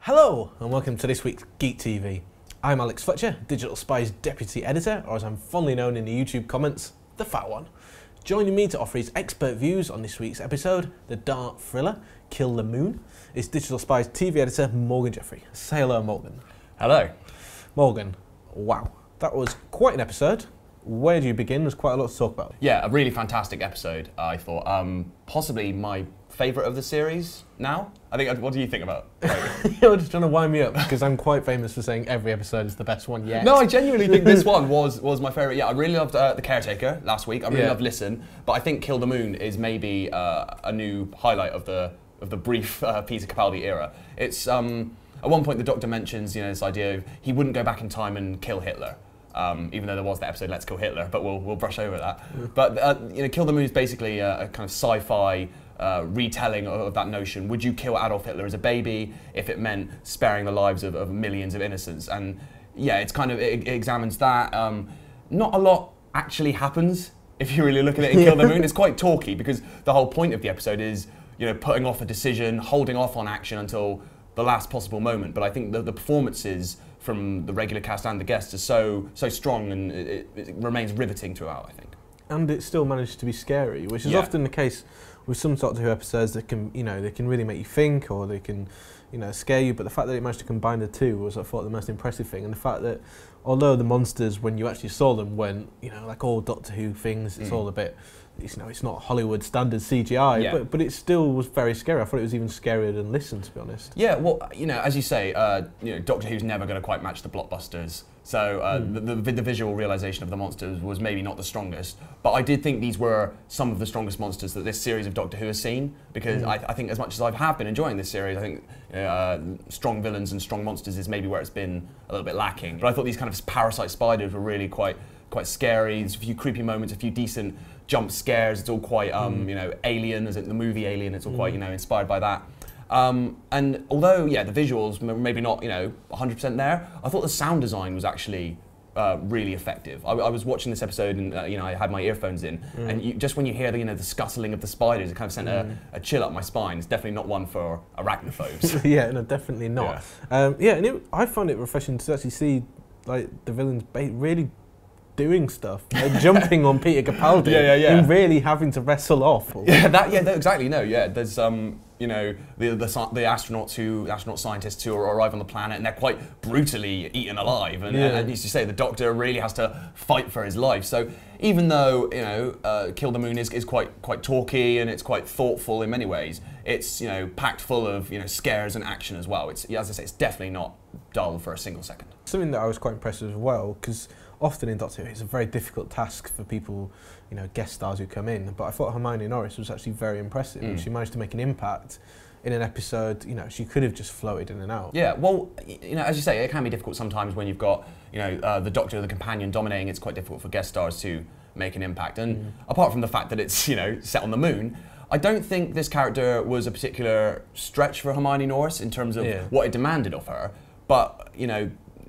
Hello and welcome to this week's Geek TV. I'm Alex Fletcher, Digital Spy's Deputy Editor, or as I'm fondly known in the YouTube comments, the Fat One. Joining me to offer his expert views on this week's episode, the dark thriller, Kill the Moon, is Digital Spy's TV Editor, Morgan Jeffrey. Say hello, Morgan. Hello. Morgan, wow, that was quite an episode. Where do you begin? There's quite a lot to talk about. Yeah, a really fantastic episode, I thought. Possibly my favourite of the series now. What do you think about it? You're just trying to wind me up because I'm quite famous for saying every episode is the best one yet. No, I genuinely think this one was my favourite. Yeah, I really loved The Caretaker last week. I really loved Listen, but I think Kill the Moon is maybe a new highlight of the brief Peter Capaldi era. It's at one point the Doctor mentions this idea of he wouldn't go back in time and kill Hitler. Even though there was the episode Let's Kill Hitler, but we'll brush over that. But Kill the Moon is basically a kind of sci-fi retelling of that notion. Would you kill Adolf Hitler as a baby if it meant sparing the lives of millions of innocents? And yeah, it examines that. Not a lot actually happens if you really look at it in Kill the Moon. It's quite talky because the whole point of the episode is putting off a decision, holding off on action until the last possible moment. But I think the performances from the regular cast and the guests are so strong, and it remains riveting throughout, I think. And it still managed to be scary, which is often the case with some Doctor Who episodes that can, they can really make you think, or they can, scare you. But the fact that it managed to combine the two was, I thought, the most impressive thing. And the fact that, although the monsters, when you actually saw them, went, like all Doctor Who things, it's all a bit, it's not Hollywood standard CGI, but it still was very scary. I thought it was even scarier than Listen, to be honest. Yeah, well, as you say, Doctor Who's never going to quite match the blockbusters. So the visual realisation of the monsters was maybe not the strongest, but I did think these were some of the strongest monsters that this series of Doctor Who has seen, because I think as much as I have been enjoying this series, I think strong villains and strong monsters is maybe where it's been a little bit lacking. But I thought these kind of parasite spiders were really quite scary. There's a few creepy moments, a few decent jump scares. It's all quite Alien, as in the movie Alien. It's all quite inspired by that. And although the visuals maybe not 100% there, I thought the sound design was actually really effective. I was watching this episode and I had my earphones in, and just when you hear the scuttling of the spiders, it kind of sent a chill up my spine. It's definitely not one for arachnophobes. Yeah, no, definitely not. And I found it refreshing to actually see the villains really doing stuff, jumping on Peter Capaldi, and really having to wrestle off. Exactly. No, there's the astronaut scientists who arrive on the planet, and they're quite brutally eaten alive. And as you say, the Doctor really has to fight for his life. So even though Kill the Moon is quite talky and it's quite thoughtful in many ways, it's packed full of scares and action as well. It's, as I say, it's definitely not dull for a single second. Something that I was quite impressed with as well, because often in Doctor Who it's a very difficult task for people, guest stars who come in, but I thought Hermione Norris was actually very impressive. She managed to make an impact in an episode. She could have just floated in and out. Yeah, well, as you say, it can be difficult sometimes when you've got, the Doctor or the companion dominating. It's quite difficult for guest stars to make an impact. And apart from the fact that it's, set on the moon, I don't think this character was a particular stretch for Hermione Norris in terms of what it demanded of her. But,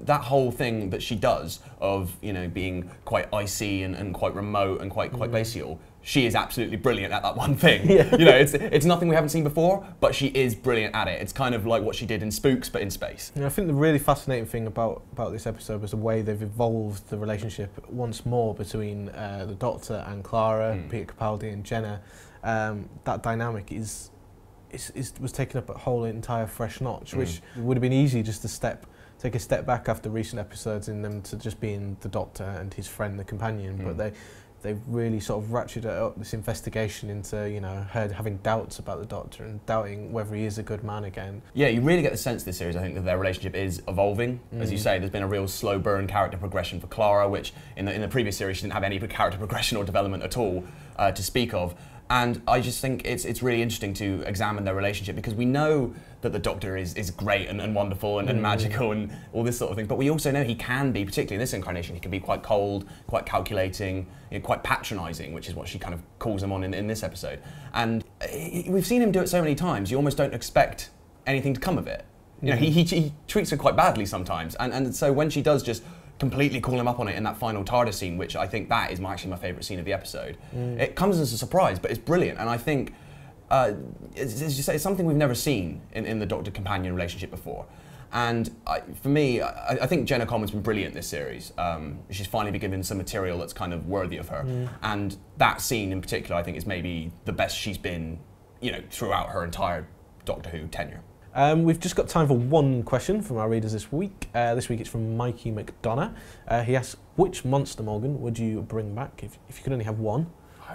that whole thing that she does of being quite icy and quite remote and quite glacial, she is absolutely brilliant at that one thing. It's nothing we haven't seen before, but she is brilliant at it. It's kind of like what she did in Spooks, but in space. I think the really fascinating thing about this episode was the way they've evolved the relationship once more between the Doctor and Clara, Peter Capaldi and Jenna. That dynamic was taken up a whole entire fresh notch, which would have been easy just to take a step back after recent episodes in them to just being the Doctor and his friend, the companion. But they've really sort of ratcheted up this investigation into, her having doubts about the Doctor and doubting whether he is a good man again. Yeah, you really get the sense this series, I think, that their relationship is evolving. As you say, there's been a real slow burn character progression for Clara, which in the previous series she didn't have any character progression or development at all to speak of. And I just think it's really interesting to examine their relationship, because we know that the Doctor is great and wonderful and magical and all this sort of thing, but we also know he can be, particularly in this incarnation, he can be quite cold, quite calculating, quite patronising, which is what she kind of calls him on in this episode. And we've seen him do it so many times, you almost don't expect anything to come of it. He treats her quite badly sometimes, and so when she does just completely call him up on it in that final TARDIS scene, which I think that is actually my favourite scene of the episode. It comes as a surprise, but it's brilliant, and I think, as you say, it's something we've never seen in the Doctor-companion relationship before. And for me, I think Jenna Coleman's been brilliant this series. She's finally been given some material that's kind of worthy of her. And that scene in particular, I think, is maybe the best she's been, you know, throughout her entire Doctor Who tenure. We've just got time for one question from our readers this week. This week it's from Mikey McDonough. He asks, which monster, Morgan, would you bring back if you could only have one?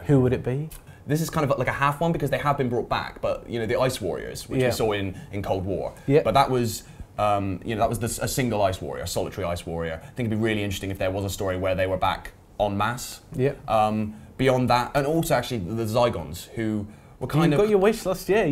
Who would it be? This is kind of like a half one because they have been brought back, but you know, the Ice Warriors, which we saw in Cold War. But that was, you know, that was a single Ice Warrior, a solitary Ice Warrior. I think it'd be really interesting if there was a story where they were back en masse. Beyond that, and also actually the Zygons, who were kind of... You got your wish last year.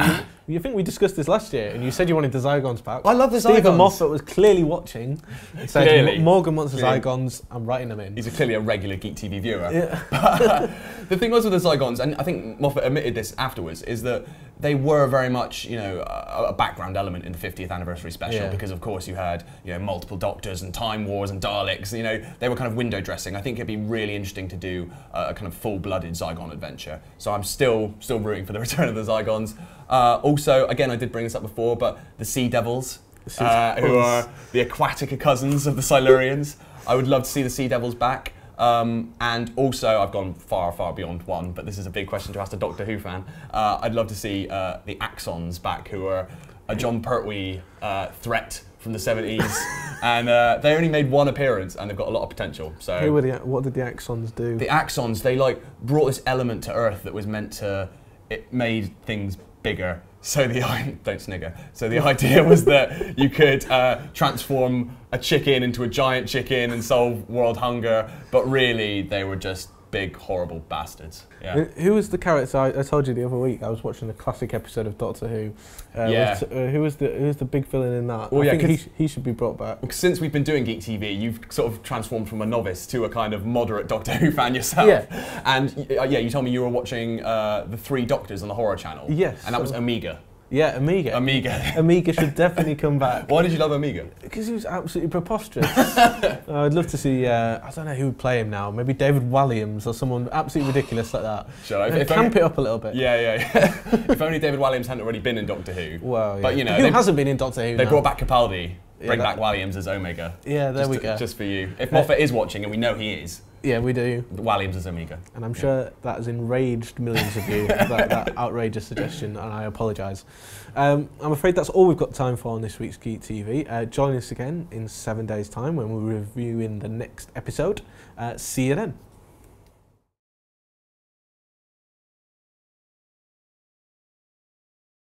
You think we discussed this last year, and you said you wanted the Zygons back. I love the Zygons. Stephen Moffat was clearly watching. He said, Morgan wants the Zygons, I'm writing them in. He's clearly a regular Geek TV viewer. But, the thing was with the Zygons, and I think Moffat admitted this afterwards, is that they were very much, you know, a background element in the 50th anniversary special because, of course, you had, you know, multiple Doctors and Time Wars and Daleks. You know, they were kind of window dressing. I think it'd be really interesting to do a kind of full-blooded Zygon adventure. So I'm still rooting for the return of the Zygons. Also, again, I did bring this up before, but the Sea Devils, who are the aquatic cousins of the Silurians. I would love to see the Sea Devils back. And also, I've gone far, far beyond one, but this is a big question to ask a Doctor Who fan. I'd love to see the Axons back, who are a John Pertwee threat from the 70s, and they only made one appearance, and they've got a lot of potential. So, what did the Axons do? The Axons, they like brought this element to Earth that was meant to, it made things bigger. So don't snigger. So the idea was that you could transform a chicken into a giant chicken and solve world hunger, but really they were just big, horrible bastards. Yeah. Who was the character? I told you the other week. I was watching a classic episode of Doctor Who. Who was the big villain in that? Well, I think he should be brought back. Since we've been doing Geek TV, you've sort of transformed from a novice to a kind of moderate Doctor Who fan yourself. Yeah. And you told me you were watching the 3 Doctors on the Horror Channel. Yes. And that was Omega. Yeah, Omega. Omega should definitely come back. Why did you love Omega? Because he was absolutely preposterous. I'd love to see, I don't know who would play him now, maybe David Walliams or someone absolutely ridiculous like that. Shall I? Camp it up a little bit. Yeah. If only David Walliams hadn't already been in Doctor Who. Well, yeah. But you know, who hasn't been in Doctor Who They now? brought back Capaldi. Bring back Walliams as Omega. Yeah, there we go. Just for you. If Moffat is watching, and we know he is. Yeah, we do. Walliams as Omega. And I'm sure that has enraged millions of you, that outrageous suggestion, and I apologise. I'm afraid that's all we've got time for on this week's Geek TV. Join us again in 7 days' time when we're reviewing the next episode. See you then.